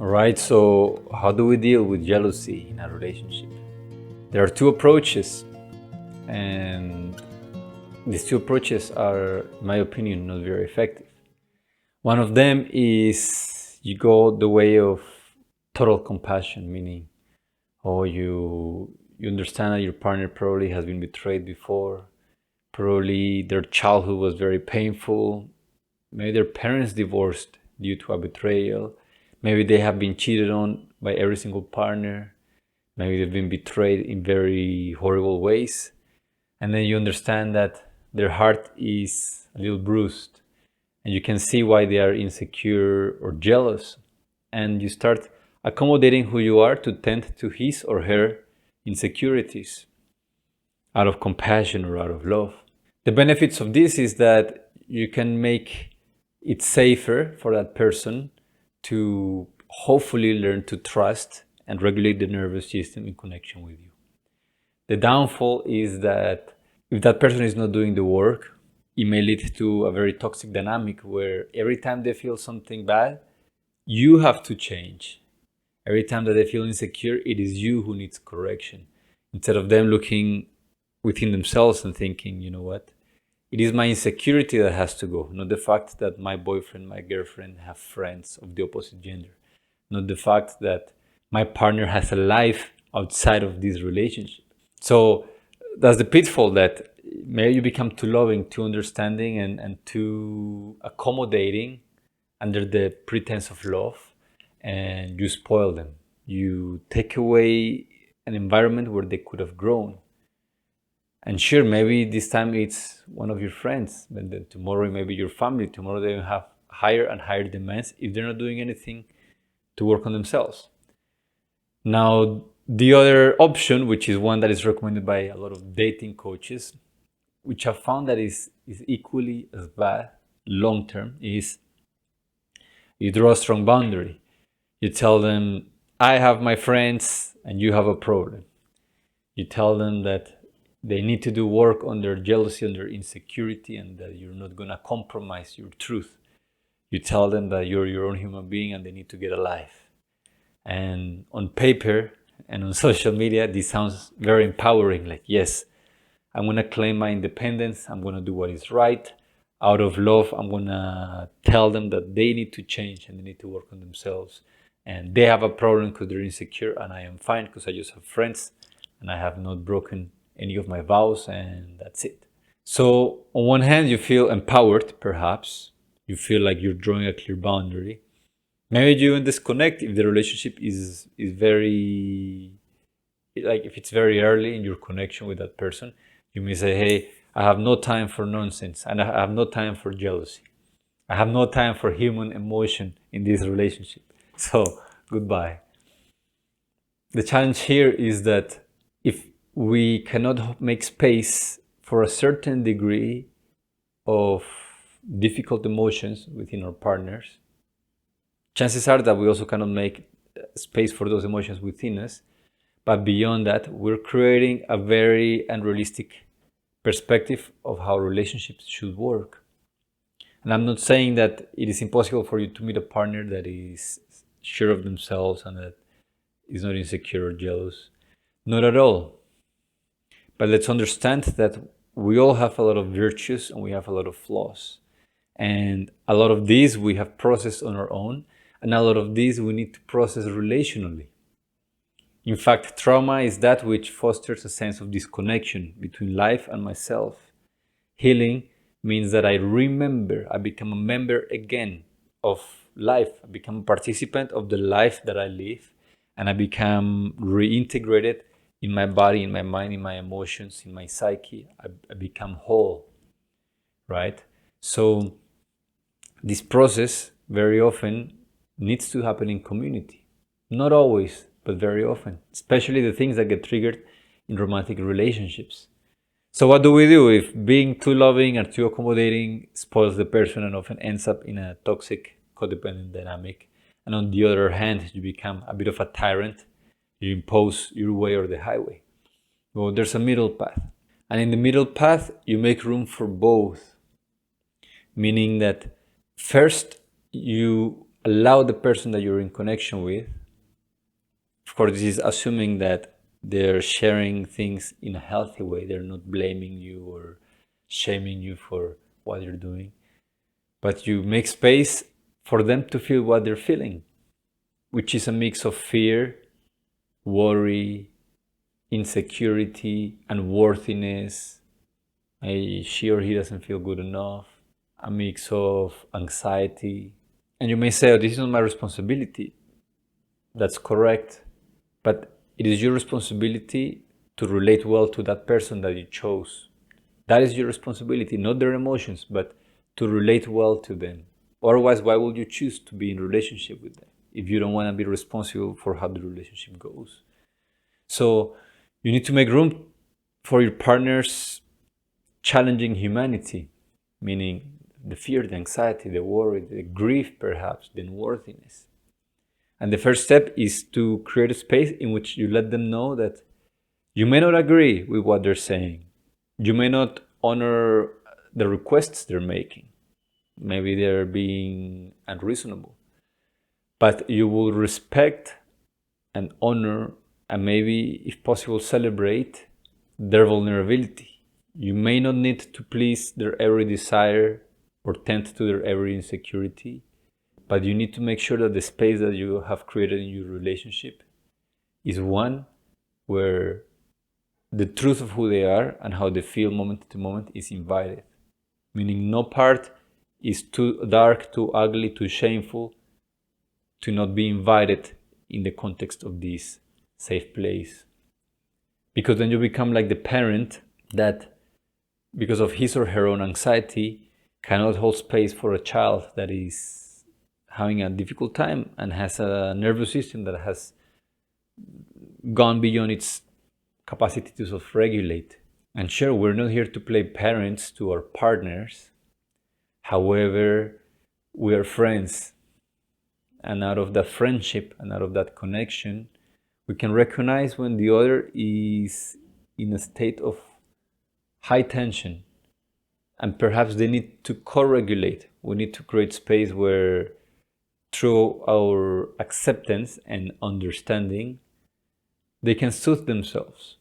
All right, so how do we deal with jealousy in a relationship? There are two approaches, and these two approaches are, in my opinion, not very effective. One of them is you go the way of total compassion, meaning, you understand that your partner probably has been betrayed before, probably their childhood was very painful, maybe their parents divorced due to a betrayal, maybe they have been cheated on by every single partner, maybe they've been betrayed in very horrible ways, and then you understand that their heart is a little bruised, and you can see why they are insecure or jealous, and you start accommodating who you are to tend to his or her insecurities out of compassion or out of love. The benefits of this is that you can make it safer for that person to hopefully learn to trust and regulate the nervous system in connection with you. The downfall is that if that person is not doing the work, it may lead to a very toxic dynamic where every time they feel something bad, you have to change. Every time that they feel insecure, it is you who needs correction. Instead of them looking within themselves and thinking, you know what? It is my insecurity that has to go, not the fact that my boyfriend, my girlfriend have friends of the opposite gender, not the fact that my partner has a life outside of this relationship. So that's the pitfall, that maybe you become too loving, too understanding, and too accommodating under the pretense of love, and you spoil them. You take away an environment where they could have grown. And sure, maybe this time it's one of your friends, but then tomorrow maybe your family. Tomorrow they will have higher and higher demands if they're not doing anything to work on themselves. Now, the other option, which is one that is recommended by a lot of dating coaches, which I found that is equally as bad long term, is you draw a strong boundary. You tell them, I have my friends and you have a problem. You tell them that they need to do work on their jealousy, on their insecurity, and that you're not going to compromise your truth. You tell them that you're your own human being and they need to get a life. And on paper and on social media, this sounds very empowering. Like, yes, I'm going to claim my independence. I'm going to do what is right. Out of love, I'm going to tell them that they need to change and they need to work on themselves. And they have a problem because they're insecure, and I am fine because I just have friends and I have not broken any of my vows, and that's it. So on one hand, you feel empowered, perhaps. You feel like you're drawing a clear boundary. Maybe you even disconnect if the relationship is very, like if it's very early in your connection with that person. You may say, hey, I have no time for nonsense, and I have no time for jealousy. I have no time for human emotion in this relationship. So goodbye. The challenge here is that if we cannot make space for a certain degree of difficult emotions within our partners, chances are that we also cannot make space for those emotions within us. But beyond that, we're creating a very unrealistic perspective of how relationships should work. And I'm not saying that it is impossible for you to meet a partner that is sure of themselves and that is not insecure or jealous. Not at all. But let's understand that we all have a lot of virtues and we have a lot of flaws. And a lot of these we have processed on our own, and a lot of these we need to process relationally. In fact, trauma is that which fosters a sense of disconnection between life and myself. Healing means that I remember, I become a member again of life. I become a participant of the life that I live, and I become reintegrated in my body, in my mind, in my emotions, in my psyche. I become whole, right? So this process very often needs to happen in community. Not always, but very often, especially the things that get triggered in romantic relationships. So what do we do if being too loving and too accommodating spoils the person and often ends up in a toxic codependent dynamic? And on the other hand, you become a bit of a tyrant. You impose your way or the highway. Well, there's a middle path. And in the middle path, you make room for both. Meaning that first, you allow the person that you're in connection with, of course, this is assuming that they're sharing things in a healthy way. They're not blaming you or shaming you for what you're doing. But you make space for them to feel what they're feeling, which is a mix of fear, worry, insecurity, unworthiness. She or he doesn't feel good enough. A mix of anxiety. And you may say, oh, this is not my responsibility. That's correct. But it is your responsibility to relate well to that person that you chose. That is your responsibility, not their emotions, but to relate well to them. Otherwise, why would you choose to be in a relationship with them if you don't want to be responsible for how the relationship goes? So you need to make room for your partner's challenging humanity, meaning the fear, the anxiety, the worry, the grief, perhaps, the unworthiness. And the first step is to create a space in which you let them know that you may not agree with what they're saying. You may not honor the requests they're making. Maybe they're being unreasonable. But you will respect and honor and maybe, if possible, celebrate their vulnerability. You may not need to please their every desire or tend to their every insecurity, but you need to make sure that the space that you have created in your relationship is one where the truth of who they are and how they feel moment to moment is invited. Meaning no part is too dark, too ugly, too shameful to not be invited in the context of this safe place. Because then you become like the parent that, because of his or her own anxiety, cannot hold space for a child that is having a difficult time and has a nervous system that has gone beyond its capacity to self-regulate. And sure, we're not here to play parents to our partners. However, we are friends. And out of that friendship and out of that connection, we can recognize when the other is in a state of high tension. And perhaps they need to co-regulate. We need to create space where, through our acceptance and understanding, they can soothe themselves.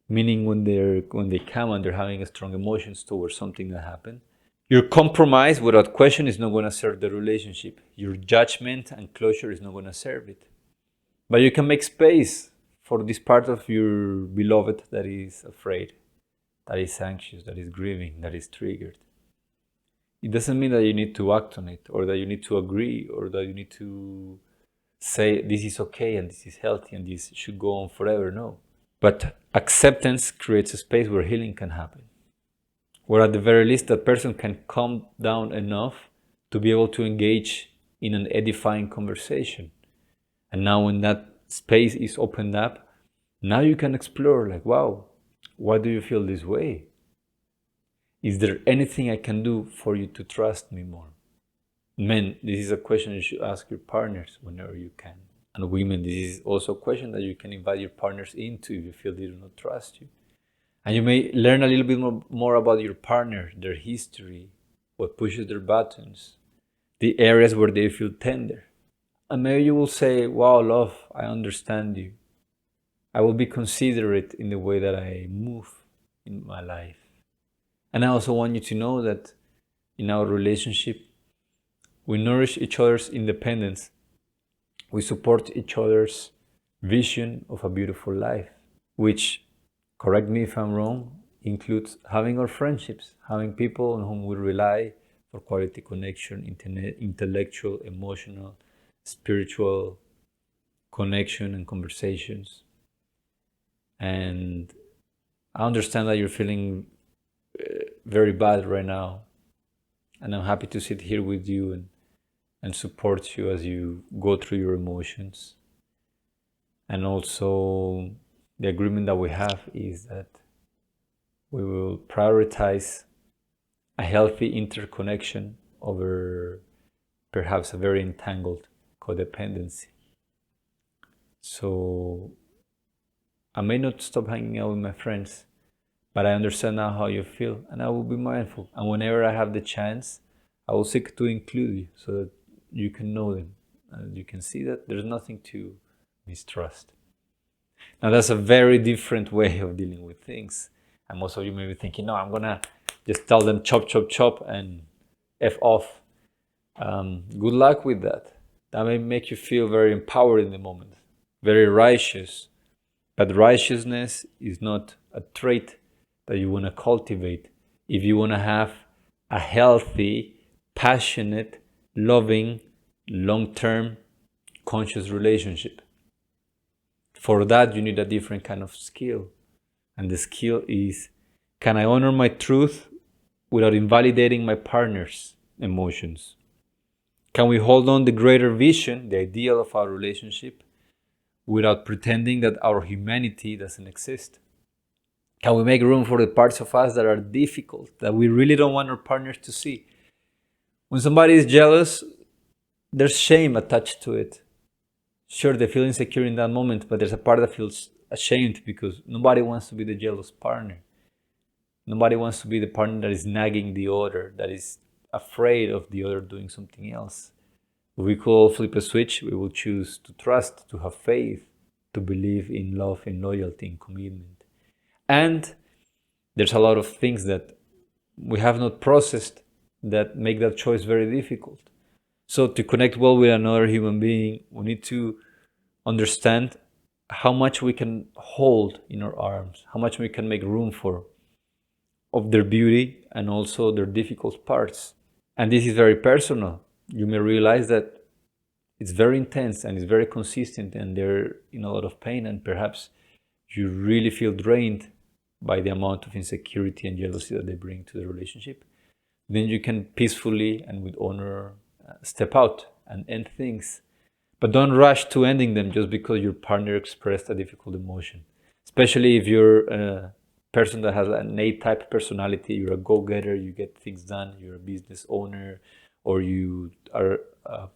Meaning when they come and they're having strong emotions towards something that happened, your compromise without question is not going to serve the relationship. Your judgment and closure is not going to serve it. But you can make space for this part of your beloved that is afraid, that is anxious, that is grieving, that is triggered. It doesn't mean that you need to act on it, or that you need to agree, or that you need to say this is okay and this is healthy and this should go on forever. No. But acceptance creates a space where healing can happen. Where at the very least that person can calm down enough to be able to engage in an edifying conversation. And now when that space is opened up, now you can explore like, wow, why do you feel this way? Is there anything I can do for you to trust me more? Men, this is a question you should ask your partners whenever you can. And women, this is also a question that you can invite your partners into if you feel they do not trust you. And you may learn a little bit more about your partner, their history, what pushes their buttons, the areas where they feel tender. And maybe you will say, wow, love, I understand you. I will be considerate in the way that I move in my life. And I also want you to know that in our relationship, we nourish each other's independence. We support each other's vision of a beautiful life, which, correct me if I'm wrong, includes having our friendships, having people on whom we rely for quality connection, intellectual, emotional, spiritual connection and conversations. And I understand that you're feeling very bad right now. And I'm happy to sit here with you and support you as you go through your emotions. And also, the agreement that we have is that we will prioritize a healthy interconnection over perhaps a very entangled codependency. So I may not stop hanging out with my friends, but I understand now how you feel, and I will be mindful. And whenever I have the chance, I will seek to include you so that you can know them. And you can see that there's nothing to mistrust. Now, that's a very different way of dealing with things. And most of you may be thinking, no, I'm going to just tell them chop, chop, chop and F off. Good luck with that. That may make you feel very empowered in the moment, very righteous. But righteousness is not a trait that you want to cultivate if you want to have a healthy, passionate, loving, long-term, conscious relationship. For that, you need a different kind of skill. And the skill is, can I honor my truth without invalidating my partner's emotions? Can we hold on the greater vision, the ideal of our relationship, without pretending that our humanity doesn't exist? Can we make room for the parts of us that are difficult, that we really don't want our partners to see? When somebody is jealous, there's shame attached to it. Sure, they feel insecure in that moment, but there's a part that feels ashamed because nobody wants to be the jealous partner. Nobody wants to be the partner that is nagging the other, that is afraid of the other doing something else. If we could all flip a switch, we will choose to trust, to have faith, to believe in love, in loyalty, in commitment. And there's a lot of things that we have not processed that make that choice very difficult. So to connect well with another human being, we need to understand how much we can hold in our arms, how much we can make room for, of their beauty and also their difficult parts. And this is very personal. You may realize that it's very intense and it's very consistent and they're in a lot of pain, and perhaps you really feel drained by the amount of insecurity and jealousy that they bring to the relationship. Then you can peacefully and with honor step out and end things. But don't rush to ending them just because your partner expressed a difficult emotion. Especially if you're a person that has an A-type personality, you're a go-getter, you get things done, you're a business owner, or you are a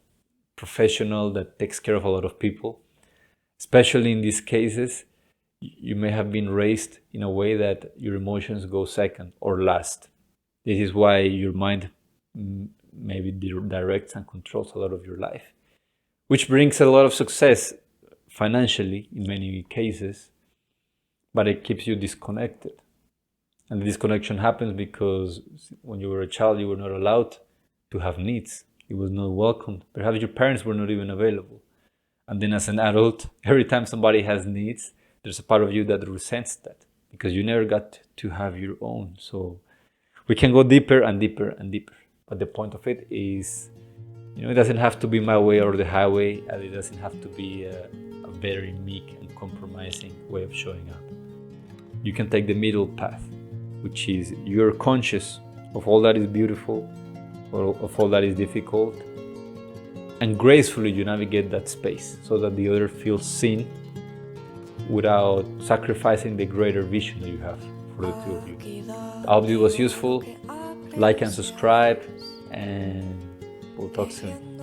professional that takes care of a lot of people. Especially in these cases, you may have been raised in a way that your emotions go second or last. This is why your mind maybe directs and controls a lot of your life, which brings a lot of success financially in many cases, but it keeps you disconnected. And the disconnection happens because when you were a child, you were not allowed to have needs. It was not welcomed. Perhaps your parents were not even available. And then as an adult, every time somebody has needs, there's a part of you that resents that because you never got to have your own. So we can go deeper and deeper and deeper. But the point of it is, it doesn't have to be my way or the highway, and it doesn't have to be a very meek and compromising way of showing up. You can take the middle path, which is you're conscious of all that is beautiful, or of all that is difficult, and gracefully you navigate that space so that the other feels seen without sacrificing the greater vision that you have for the two of you. I hope it was useful. Like and subscribe, and we'll talk soon.